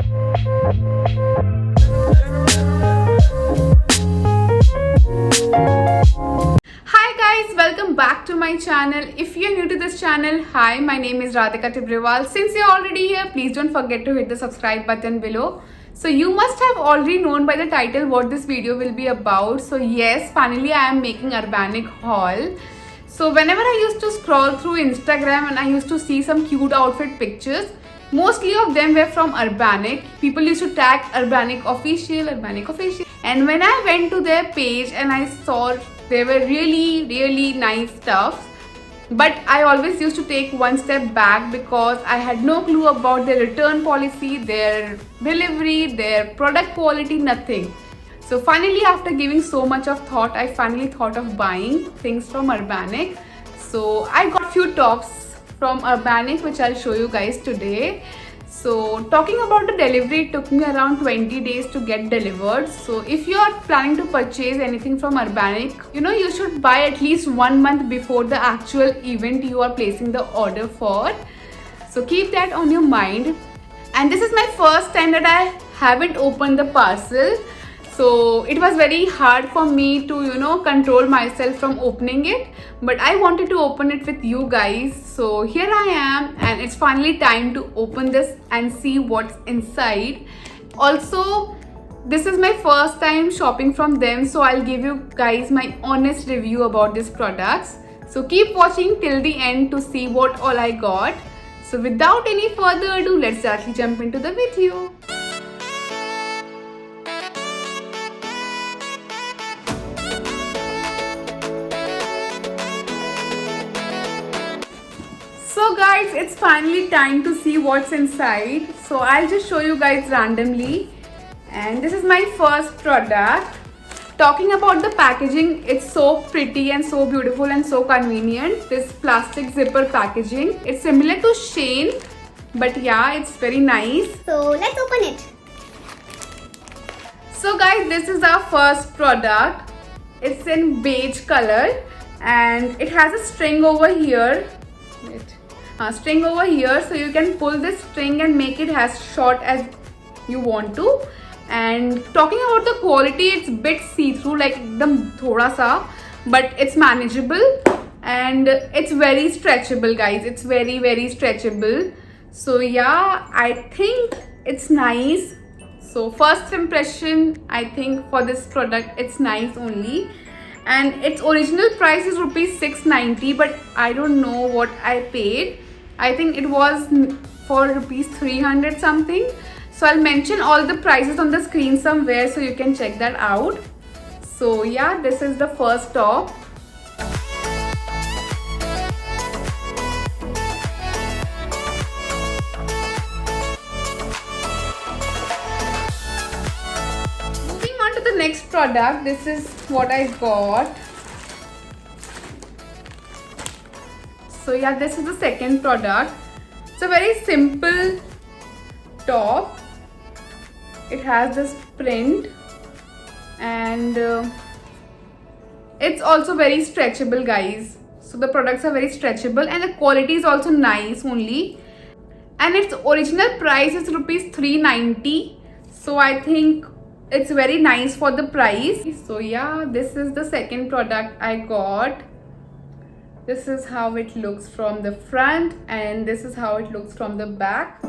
Hi guys, welcome back to my channel. If you're new to this channel, hi, my name is Radhika Tibrewal. Since you're already here, please don't forget to hit the subscribe button below. So you must have already known by the title what this video will be about. So yes, finally I am making Urbanic haul. So whenever I used to scroll through Instagram and I used to see some cute outfit pictures, mostly of them were from Urbanic. People used to tag Urbanic official, Urbanic official. And when I went to their page and I saw they were really nice stuff, but I always used to take one step back because I had no clue about their return policy, their delivery, their product quality, nothing. So finally, after giving so much of thought, I finally thought of buying things from Urbanic. So I got few tops from Urbanic which I'll show you guys today. So talking about the delivery, it took me around 20 days to get delivered. So if you are planning to purchase anything from Urbanic, you should buy at least 1 month before the actual event you are placing the order for. So keep that on your mind. And this is my first time that I haven't opened the parcel. So it was very hard for me to, control myself from opening it. But I wanted to open it with you guys. So here I am, and it's finally time to open this and see what's inside. Also, this is my first time shopping from them. So I'll give you guys my honest review about these products. So keep watching till the end to see what all I got. So without any further ado, let's directly jump into the video. So guys, it's finally time to see what's inside. So I'll just show you guys randomly. And this is my first product. Talking about the packaging, it's so pretty and so beautiful and so convenient. This plastic zipper packaging. It's similar to Shein, but yeah, it's very nice. So let's open it. So guys, this is our first product. It's in beige color and it has a string over here. String over here, so you can pull this string and make it as short as you want to. And talking about the quality, it's a bit see-through, like ekdam thoda sa, but it's manageable and it's very stretchable, guys. It's very stretchable. So yeah, I think it's nice. So first impression, I think for this product, it's nice only. And its original price is rupees 690, but I don't know what I paid. I think it was for rupees 300 something. So I'll mention all the prices on the screen somewhere so you can check that out. So yeah, this is the first top. Moving on to the next product, this is what I got. So yeah, this is the second product. It's a very simple top. It has this print and it's also very stretchable, guys. So the products are very stretchable and the quality is also nice only. And its original price is rupees 390. So I think it's very nice for the price. So yeah, this is the second product I got. This is how it looks from the front and this is how it looks from the back.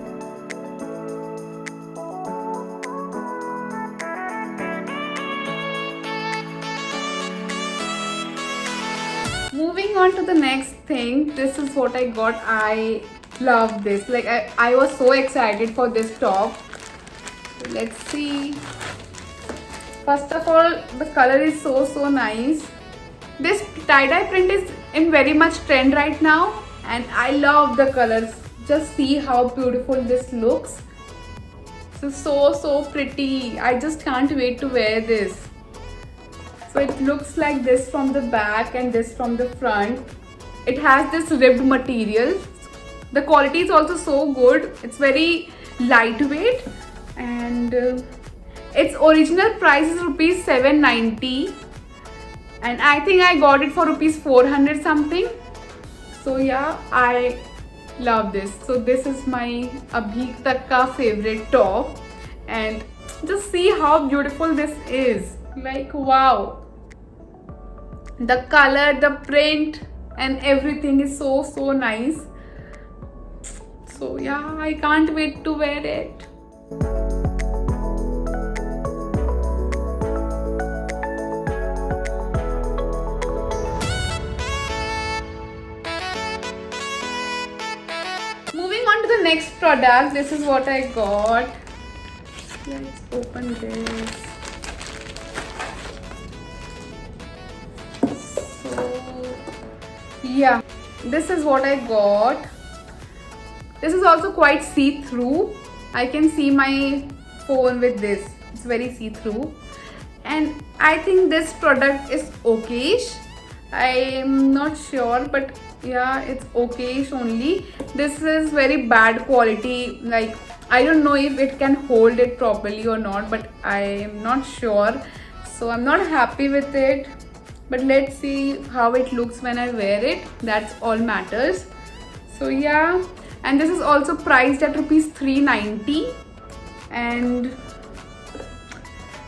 Moving on to the next thing, this is what I got. I love this. Like I was so excited for this top. Let's see. First of all, the color is so nice. This tie-dye print is in very much trend right now and I love the colors. Just see how beautiful this looks. So pretty. I just can't wait to wear this. So it looks like this from the back and this from the front. It has this ribbed material. The quality is also so good. It's very lightweight and its original price is rupees 790 and I think I got it for rupees 400 something. So yeah, I love this. So this is my abhi tak ka favorite top. and just see how beautiful this is. Like, wow, the color, the print and everything is so nice. So yeah, I can't wait to wear it. Moving on to the next product, this is what I got. Let's open this. So yeah, this is what I got. This is also quite see-through. I can see my phone with this. It's very see-through. And I think this product is okayish. I'm not sure, but yeah, it's okayish only. This is very bad quality. Like, I don't know if it can hold it properly or not, but I am not sure. So I'm not happy with it. But let's see how it looks when I wear it. That's all matters. So yeah. And this is also priced at rupees 390, and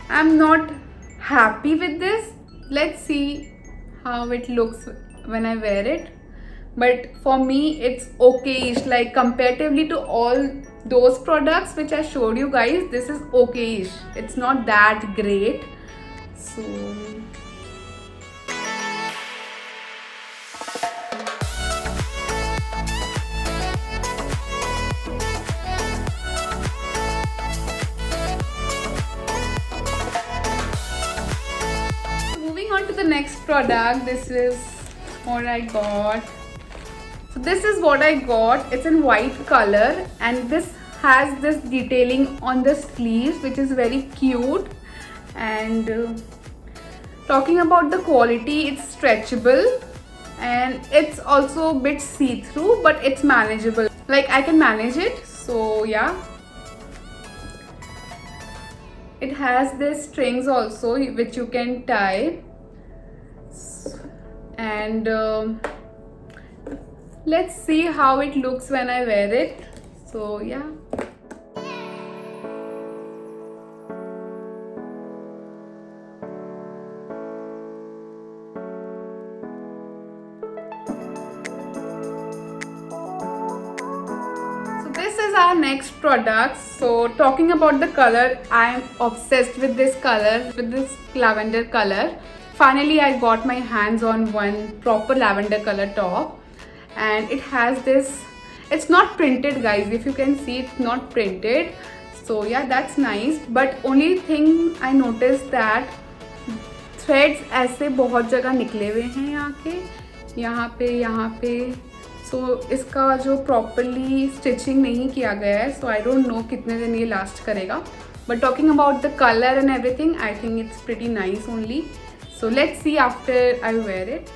I'm not happy with this. Let's see how it looks when I wear it. But for me, it's okayish. Like, comparatively to all those products which I showed you guys, this is okayish. It's not that great. So on to the next product. This is what I got. So this is what I got. It's in white color, and this has this detailing on the sleeves, which is very cute. And talking about the quality, it's stretchable and it's also a bit see-through, but it's manageable. Like, I can manage it. So yeah, it has these strings also which you can tie. And let's see how it looks when I wear it. So yeah. So this is our next product. So talking about the color, I am obsessed with this color, with this lavender color. Finally, I got my hands on one proper lavender color top, and it has this, it's not printed guys, if you can see, it's not printed. So yeah, that's nice. But only thing I noticed that threads ऐसे बहुत जगह निकले हुए हैं यहाँ पे So इसका जो properly stitching नहीं किया गया है, so I don't know कितने दिन ये last करेगा. But talking about the color and everything, I think it's pretty nice only. So let's see after I wear it.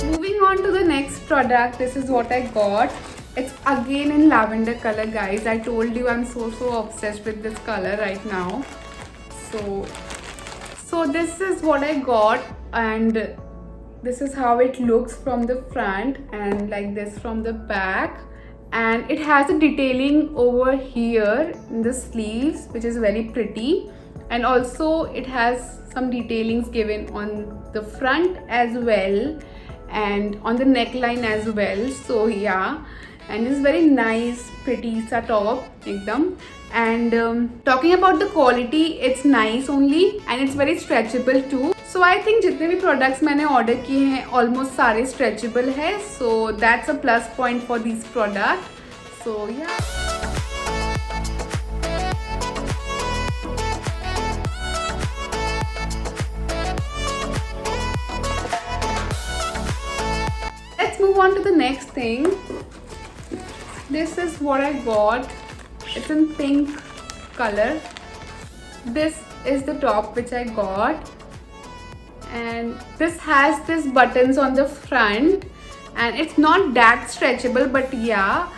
Moving on to the next product, this is what I got. It's again in lavender color guys. I told you I'm so obsessed with this color right now. So this is what I got, and this is how it looks from the front, and like this from the back. And it has a detailing over here in the sleeves, which is very pretty, and also it has some detailings given on the front as well and on the neckline as well. So yeah, and it's very nice, pretty sa top ekdam. And talking about the quality, it's nice only, and it's very stretchable too. So I think जितने भी products मैंने order किए हैं almost सारे stretchable है. So that's a plus point for these products. So yeah. Let's move on to the next thing. This is what I got. It's in pink color. This is the top which I got, and this has these buttons on the front, and it's not that stretchable, but yeah,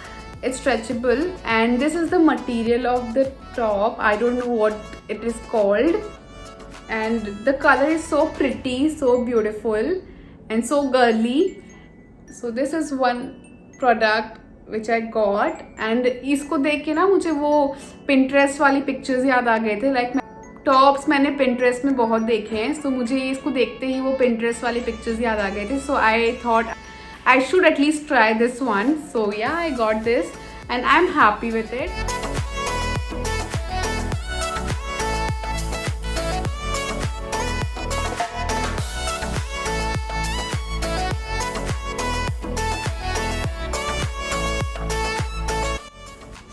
it's stretchable. And this is the material of the top. I don't know what it is called, and the color is so pretty, so beautiful. and so girly. So this is one product which I got, and इसको देख के ना मुझे वो Pinterest वाली pictures याद आ गए थे. लाइक टॉप्स मैंने Pinterest में बहुत देखे हैं, सो मुझे इसको देखते ही वो Pinterest वाली पिक्चर्स याद आ गए थे. So I thought I should at least try this one. So yeah, I got this and I'm happy with it.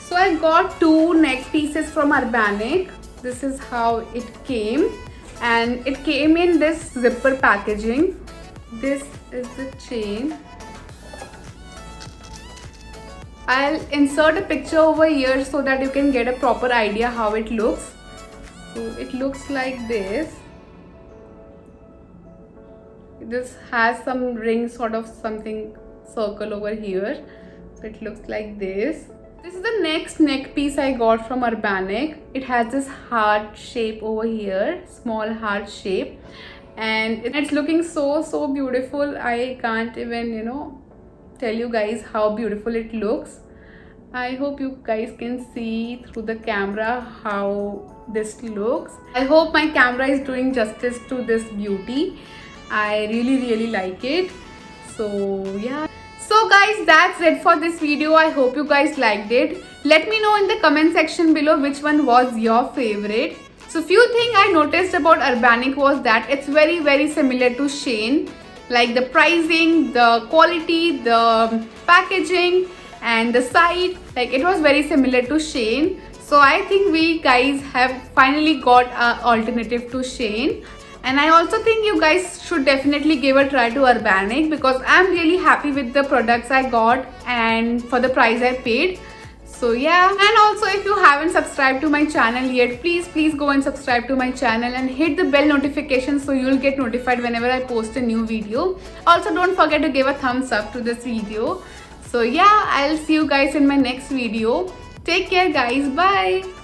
So I got 2 neck pieces from Urbanic. This is how it came, and it came in this zipper packaging. This is the chain. I'll insert a picture over here so that you can get a proper idea how it looks. So it looks like this. This has some ring sort of something circle over here. So it looks like this. This is the next neck piece I got from Urbanic. It has this heart shape over here, small heart shape, and it's looking so beautiful. I can't even tell you guys how beautiful it looks. I hope you guys can see through the camera how this looks. I hope my camera is doing justice to this beauty. I really like it. So yeah. So guys, that's it for this video. I hope you guys liked it. Let me know in the comment section below which one was your favorite. So few things I noticed about Urbanic was that it's very similar to Shein. Like the pricing, the quality, the packaging, and the site, like it was very similar to Shein. So I think we guys have finally got an alternative to Shein. And I also think you guys should definitely give a try to Urbanic, because I'm really happy with the products I got and for the price I paid. So yeah, and also if you haven't subscribed to my channel yet, please go and subscribe to my channel and hit the bell notification so you'll get notified whenever I post a new video. Also don't forget to give a thumbs up to this video. So yeah, I'll see you guys in my next video. Take care guys, bye.